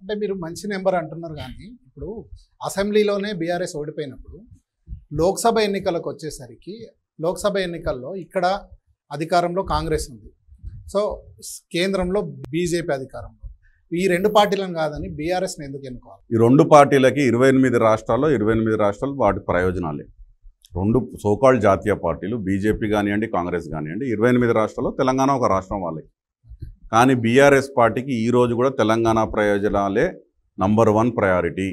అంటే మీరు మంచి నెంబర్ అంటున్నారు కానీ ఇప్పుడు అసెంబ్లీలోనే బీఆర్ఎస్ ఓడిపోయినప్పుడు లోక్సభ ఎన్నికలకు వచ్చేసరికి లోక్సభ ఎన్నికల్లో ఇక్కడ అధికారంలో కాంగ్రెస్ ఉంది, సో కేంద్రంలో బీజేపీ అధికారంలో, ఈ రెండు పార్టీలను కాదని బీఆర్ఎస్ని ఎందుకు ఎన్నుకోవాలి? ఈ రెండు పార్టీలకి 28 రాష్ట్రాల్లో 28 రాష్ట్రాలు వాటి ప్రయోజనాలే. రెండు సోకాల్డ్ జాతీయ పార్టీలు బీజేపీ కానివ్వండి కాంగ్రెస్ కానివ్వండి 28 రాష్ట్రాల్లో తెలంగాణ ఒక రాష్ట్రం వాళ్ళకి. కానీ బీఆర్ఎస్ పార్టీకి ఈరోజు కూడా తెలంగాణ ప్రయోజనాలే నంబర్ 1 ప్రయారిటీ.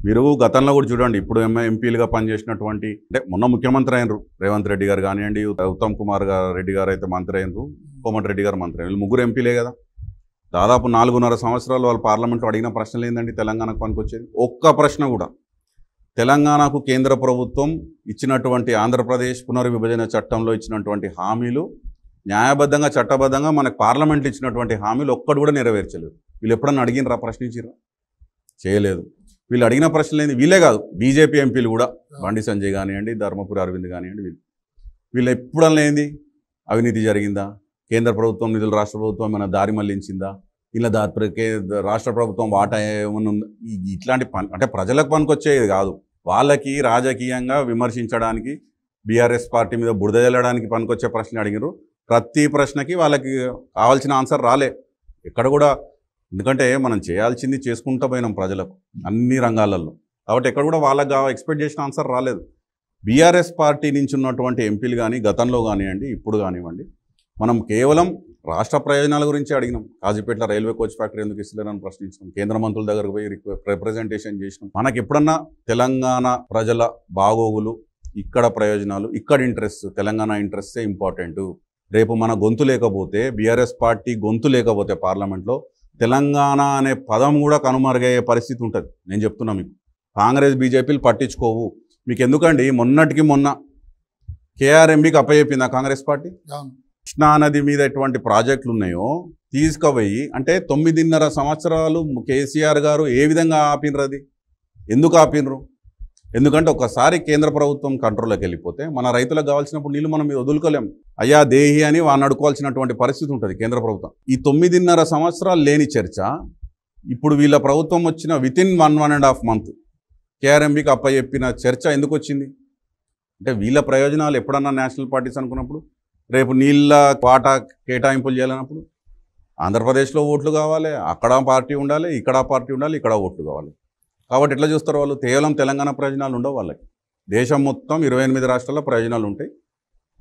మీరు గతంలో కూడా చూడండి, ఇప్పుడు ఎంపీలుగా పనిచేసినటువంటి అంటే మొన్న ముఖ్యమంత్రి అయినరు రేవంత్ రెడ్డి గారు కానివ్వండి, ఉత్తమ్ కుమార్ రెడ్డి గారు అయితే మంత్రి అయినరు, కోమటిరెడ్డి గారు మంత్రి అయిన, వీళ్ళు ముగ్గురు ఎంపీలే కదా. దాదాపు 4.5 సంవత్సరాలు వాళ్ళు పార్లమెంట్లో అడిగిన ప్రశ్నలు ఏంటండి తెలంగాణకు పనికొచ్చేది? ఒక్క ప్రశ్న కూడా. తెలంగాణకు కేంద్ర ప్రభుత్వం ఇచ్చినటువంటి ఆంధ్రప్రదేశ్ పునర్విభజన చట్టంలో ఇచ్చినటువంటి హామీలు న్యాయబద్ధంగా చట్టబద్ధంగా మనకు పార్లమెంట్లో ఇచ్చినటువంటి హామీలు ఒక్కటి కూడా నెరవేర్చలేదు. వీళ్ళు ఎప్పుడన్నా అడిగినరా, ప్రశ్నించారా? చేయలేదు. వీళ్ళు అడిగిన ప్రశ్నలు ఏంది? వీళ్ళే కాదు, బీజేపీ ఎంపీలు కూడా, బండి సంజయ్ కానివ్వండి, ధర్మపురి అరవింద్ కానివ్వండి, వీళ్ళు ఎప్పుడన్నా ఏంది? అవినీతి జరిగిందా? కేంద్ర ప్రభుత్వం నిధులు రాష్ట్ర ప్రభుత్వం ఏమైనా దారి మళ్లించిందా? ఇలా రాష్ట్ర ప్రభుత్వం వాటా ఏమన్నా ఉందా? ఇట్లాంటి పని అంటే ప్రజలకు పనికొచ్చేది కాదు, వాళ్ళకి రాజకీయంగా విమర్శించడానికి బీఆర్ఎస్ పార్టీ మీద బురద జల్లడానికి పనికొచ్చే ప్రశ్న అడిగినారు. ప్రతి ప్రశ్నకి వాళ్ళకి కావాల్సిన ఆన్సర్ రాలే ఎక్కడ కూడా. ఎందుకంటే మనం చేయాల్సింది చేసుకుంటూ పోయినాం ప్రజలకు అన్ని రంగాలలో, కాబట్టి ఎక్కడ కూడా వాళ్ళకి ఎక్స్పెక్ట్ చేసిన ఆన్సర్ రాలేదు. బీఆర్ఎస్ పార్టీ నుంచి ఉన్నటువంటి ఎంపీలు కానీ గతంలో కానివ్వండి ఇప్పుడు కానివ్వండి, మనం కేవలం రాష్ట్ర ప్రయోజనాల గురించి అడిగినాం. కాజీపేటలో రైల్వే కోచ్ ఫ్యాక్టరీ ఎందుకు ఇస్తలేరని ప్రశ్నించాం, కేంద్ర మంత్రుల దగ్గరకు పోయి రిప్రజెంటేషన్ చేసినాం. మనకి ఎప్పుడన్నా తెలంగాణ ప్రజల బాగోగులు, ఇక్కడ ప్రయోజనాలు, ఇక్కడ ఇంట్రెస్ట్, తెలంగాణ ఇంట్రెస్టే ఇంపార్టెంట్. రేపు మన గొంతు లేకపోతే, బీఆర్ఎస్ పార్టీ గొంతు లేకపోతే పార్లమెంట్లో తెలంగాణ అనే పదం కూడా కనుమరుగయ్యే పరిస్థితి ఉంటుంది. నేను చెప్తున్నా మీకు, కాంగ్రెస్ బీజేపీలు పట్టించుకోవు. మీకు ఎందుకండి, మొన్నటికి మొన్న కేఆర్ఎంబీకి అప్పచెప్పింది ఆ కాంగ్రెస్ పార్టీ. కృష్ణానది మీద ఎటువంటి ప్రాజెక్టులు ఉన్నాయో తీసుకుపోయి, అంటే 9.5 సంవత్సరాలు కేసీఆర్ గారు ఏ విధంగా ఆపినరు? అది ఎందుకు ఆపినరు? ఎందుకంటే ఒకసారి కేంద్ర ప్రభుత్వం కంట్రోల్లోకి వెళ్ళిపోతే మన రైతులకు కావాల్సినప్పుడు నీళ్ళు మనం వదులుకోలేం. అయ్యా దేహి అని వాడిని అడుకోవాల్సినటువంటి పరిస్థితి ఉంటుంది కేంద్ర ప్రభుత్వం. ఈ 9.5 సంవత్సరాలు లేని చర్చ ఇప్పుడు వీళ్ళ ప్రభుత్వం వచ్చిన వితిన్ 1.5 మంత్ కేఆర్ఎంబీకి అప్పచెప్పిన చర్చ ఎందుకు వచ్చింది అంటే, వీళ్ళ ప్రయోజనాలు ఎప్పుడన్నా నేషనల్ పార్టీస్ అనుకున్నప్పుడు, రేపు నీళ్ళ వాటా కేటాయింపులు చేయాలన్నప్పుడు ఆంధ్రప్రదేశ్లో ఓట్లు కావాలి, అక్కడ పార్టీ ఉండాలి, ఇక్కడ పార్టీ ఉండాలి, ఇక్కడ ఓట్లు కావాలి. కాబట్టి ఎట్లా చూస్తారు వాళ్ళు? కేవలం తెలంగాణ ప్రయోజనాలు ఉండవు వాళ్ళకి, దేశం మొత్తం 28 రాష్ట్రాల్లో ప్రయోజనాలు ఉంటాయి.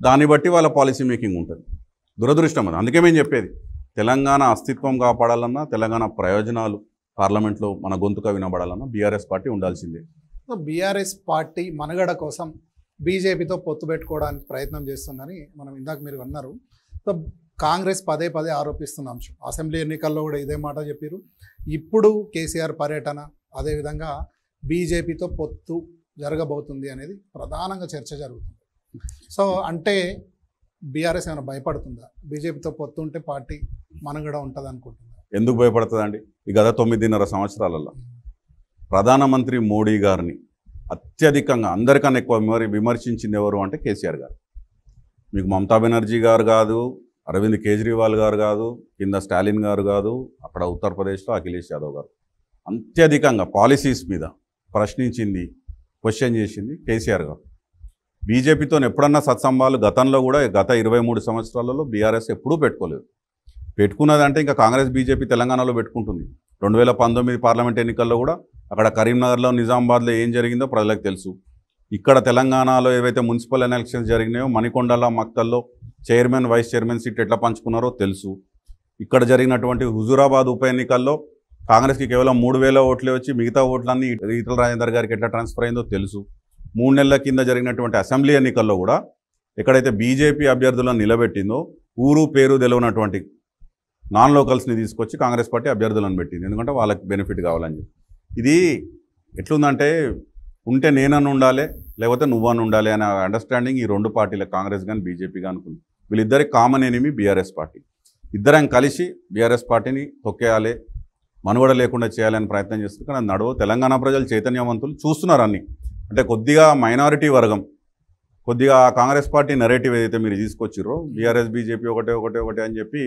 దాన్ని బట్టి వాళ్ళ పాలసీ మేకింగ్ ఉంటుంది. దురదృష్టం అది. అందుకే మేము చెప్పేది, తెలంగాణ అస్తిత్వం కాపాడాలన్నా, తెలంగాణ ప్రయోజనాలు పార్లమెంట్లో మన గొంతుగా వినబడాలన్నా బీఆర్ఎస్ పార్టీ ఉండాల్సిందే. బీఆర్ఎస్ పార్టీ మనుగడ కోసం బీజేపీతో పొత్తు పెట్టుకోవడానికి ప్రయత్నం చేస్తుందని మనం ఇందాక మీరు అన్నారు. సో కాంగ్రెస్ పదే పదే ఆరోపిస్తున్న అంశం, అసెంబ్లీ ఎన్నికల్లో కూడా ఇదే మాట చెప్పారు. ఇప్పుడు కేసీఆర్ పర్యటన, అదేవిధంగా బీజేపీతో పొత్తు జరగబోతుంది అనేది ప్రధానంగా చర్చ జరుగుతుంది. సో అంటే బీఆర్ఎస్ ఏమైనా భయపడుతుందా? బీజేపీతో పొత్తు ఉంటే పార్టీ మనుగడ ఉంటుంది అనుకుంటుందా? ఎందుకు భయపడుతుందండి? ఈ గత 9.5 సంవత్సరాలలో ప్రధానమంత్రి మోడీ గారిని అత్యధికంగా అందరికన్నా ఎక్కువ విమర్శించింది ఎవరు అంటే కేసీఆర్ గారు. మీకు మమతా బెనర్జీ గారు కాదు, అరవింద్ కేజ్రీవాల్ గారు కాదు, కింద స్టాలిన్ గారు కాదు, అక్కడ ఉత్తరప్రదేశ్లో అఖిలేష్ యాదవ్ గారు. అత్యధికంగా పాలసీస్ మీద ప్రశ్నించింది, క్వశ్చన్ చేసింది కేసీఆర్ గారు. బీజేపీతో ఎప్పుడన్నా సత్సంబాలు గతంలో కూడా గత 23 సంవత్సరాలలో బీఆర్ఎస్ ఎప్పుడూ పెట్టుకోలేదు. పెట్టుకున్నదంటే ఇంకా కాంగ్రెస్ బీజేపీ తెలంగాణలో పెట్టుకుంటుంది. 2019 పార్లమెంట్ ఎన్నికల్లో కూడా అక్కడ కరీంనగర్లో, నిజామాబాద్లో ఏం జరిగిందో ప్రజలకు తెలుసు. ఇక్కడ తెలంగాణలో ఏవైతే మున్సిపల్ ఎలక్షన్స్ జరిగినాయో, మణికొండలో, మక్తల్లో చైర్మన్, వైస్ చైర్మన్ సీట్ ఎట్లా పంచుకున్నారో తెలుసు. ఇక్కడ జరిగినటువంటి హుజూరాబాద్ ఉప ఎన్నికల్లో కాంగ్రెస్కి కేవలం 3,000 ఓట్లే వచ్చి మిగతా ఓట్లన్నీ ఈటల రాజేందర్ గారికి ఎట్లా ట్రాన్స్ఫర్ అయిందో తెలుసు. 3 నెలల కింద జరిగినటువంటి అసెంబ్లీ ఎన్నికల్లో కూడా ఎక్కడైతే బీజేపీ అభ్యర్థులను నిలబెట్టిందో ఊరు పేరు తెలియనటువంటి నాన్ లోకల్స్ని తీసుకొచ్చి కాంగ్రెస్ పార్టీ అభ్యర్థులను పెట్టింది. ఎందుకంటే వాళ్ళకి బెనిఫిట్ కావాలని చెప్పి. ఇది ఎట్లుందంటే, ఉంటే నేనని ఉండాలి, లేకపోతే నువ్వని ఉండాలి అనే అండర్స్టాండింగ్ ఈ రెండు పార్టీల, కాంగ్రెస్ కానీ బీజేపీ కానీ అనుకుంది. వీళ్ళిద్దరి కామన్ ఎనిమి బీఆర్ఎస్ పార్టీ. ఇద్దరం కలిసి బీఆర్ఎస్ పార్టీని తొక్కేయాలి, మనుగడ లేకుండా చేయాలని ప్రయత్నం చేస్తుంది. కానీ అది నడువు. తెలంగాణ ప్రజలు చైతన్యవంతులు చూస్తున్నారు అన్ని. అంటే కొద్దిగా మైనారిటీ వర్గం, కొద్దిగా కాంగ్రెస్ పార్టీ నెరేటివ్ ఏదైతే మీరు తీసుకొచ్చిర్రో, బీఆర్ఎస్ బీజేపీ ఒకటే అని చెప్పి,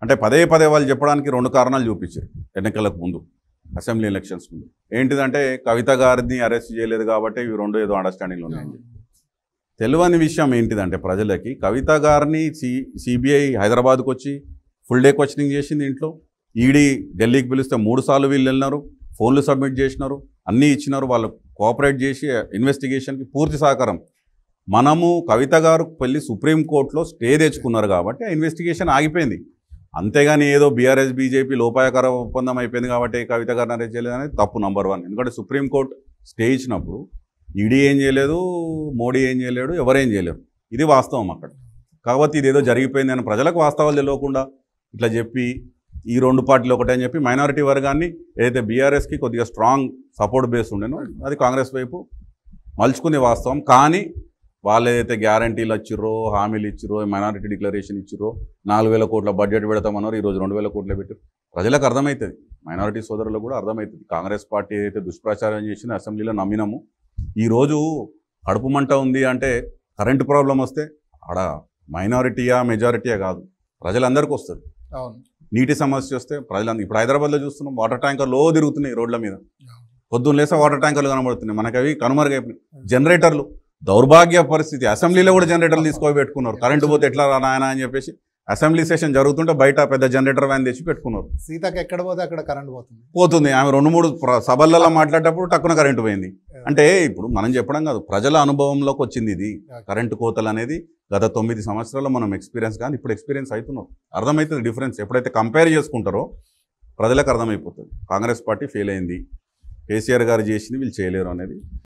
అంటే పదే పదే వాళ్ళు చెప్పడానికి 2 కారణాలు చూపించారు ఎన్నికలకు ముందు. అసెంబ్లీ ఎలక్షన్స్ ముందు. ఏంటిదంటే కవిత గారిని అరెస్ట్ చేయలేదు కాబట్టి ఇవి రెండు ఏదో అండర్స్టాండింగ్లో ఉన్నాయండి. తెలియని విషయం ఏంటిదంటే ప్రజలకి కవిత గారిని సిబిఐ హైదరాబాద్కి వచ్చి ఫుల్ డే క్వశ్చనింగ్ చేసింది. ఇంట్లో ఈడీ ఢిల్లీకి పిలిస్తే 3 సార్లు వీళ్ళు వెళ్ళినారు, ఫోన్లు సబ్మిట్ చేసినారు, అన్నీ ఇచ్చినారు. వాళ్ళు కోఆపరేట్ చేసి ఇన్వెస్టిగేషన్కి పూర్తి సహకారం. మనము కవిత గారు వెళ్ళి సుప్రీంకోర్టులో స్టే తెచ్చుకున్నారు కాబట్టి ఆ ఇన్వెస్టిగేషన్ ఆగిపోయింది. అంతేగాని ఏదో బీఆర్ఎస్ బీజేపీ లోపాయకర ఒప్పందం అయిపోయింది కాబట్టి కవిత గారిని అరెస్ట్ చేయలేదు అనేది తప్పు నంబర్ 1. ఎందుకంటే సుప్రీంకోర్టు స్టే ఇచ్చినప్పుడు ఈడీ ఏం చేయలేదు, మోడీ ఏం చేయలేడు, ఎవరేం చేయలేరు. ఇది వాస్తవం అక్కడ. కాబట్టి ఇదేదో జరిగిపోయింది అని ప్రజలకు వాస్తవాలు తెలియకుండా ఇట్లా చెప్పి ఈ 2 పార్టీలు ఒకటే అని చెప్పి మైనారిటీ వర్గాన్ని ఏదైతే బీఆర్ఎస్కి కొద్దిగా స్ట్రాంగ్ సపోర్ట్ బేస్ ఉండేనో అది కాంగ్రెస్ వైపు మలుచుకునే వాస్తవం. కానీ వాళ్ళు ఏదైతే గ్యారంటీలు ఇచ్చిర్రో, హామీలు ఇచ్చిర్రో, మైనారిటీ డిక్లరేషన్ ఇచ్చిర్రో, 4,000 కోట్ల బడ్జెట్ పెడతామన్నారు, ఈరోజు 2,000 కోట్లే పెట్టారు. ప్రజలకు అర్థమవుతుంది, మైనారిటీ సోదరులకు కూడా అర్థమవుతుంది. కాంగ్రెస్ పార్టీ ఏదైతే దుష్ప్రచారం చేసిందో అసెంబ్లీలో నమ్మినాము. ఈరోజు కడుపు మంట ఉంది అంటే కరెంటు ప్రాబ్లం వస్తే ఆడ మైనారిటీయా మెజారిటీయా కాదు, ప్రజలందరికీ వస్తుంది. అవును, నీటి సమస్య వస్తే ప్రజలందరూ. ఇప్పుడు హైదరాబాద్లో చూస్తున్నాం, వాటర్ ట్యాంకర్లు తిరుగుతున్నాయి రోడ్ల మీద. పొద్దున్న లేసా వాటర్ ట్యాంకర్లు కనబడుతున్నాయి. మనకి అవి కనుమరుగైపోయినాయి. జనరేటర్లు దౌర్భాగ్య పరిస్థితి. అసెంబ్లీలో కూడా జనరేటర్లు తీసుకొని పెట్టుకున్నారు. కరెంటు పోతే ఎట్లా నాయనా అని చెప్పేసి అసెంబ్లీ సెషన్ జరుగుతుంటే బయట పెద్ద జనరేటర్ వ్యాన్ తెచ్చి పెట్టుకున్నారు. సీతకి ఎక్కడ పోతే అక్కడ కరెంట్ పోతుంది. ఆమె 2-3 సభలలో మాట్లాడేటప్పుడు టక్కున కరెంటు పోయింది. అంటే ఇప్పుడు మనం చెప్పడం కాదు, ప్రజల అనుభవంలోకి వచ్చింది ఇది. కరెంటు కోతలు అనేది గత 9 సంవత్సరాల్లో మనం ఎక్స్పీరియన్స్ కానీ ఇప్పుడు ఎక్స్పీరియన్స్ అవుతున్నాం. అర్థమవుతుంది డిఫరెన్స్. ఎప్పుడైతే కంపేర్ చేసుకుంటారో ప్రజలకు అర్థమైపోతుంది కాంగ్రెస్ పార్టీ ఫెయిల్ అయింది, కేసీఆర్ గారు చేసింది వీళ్ళు చేయలేరు అనేది.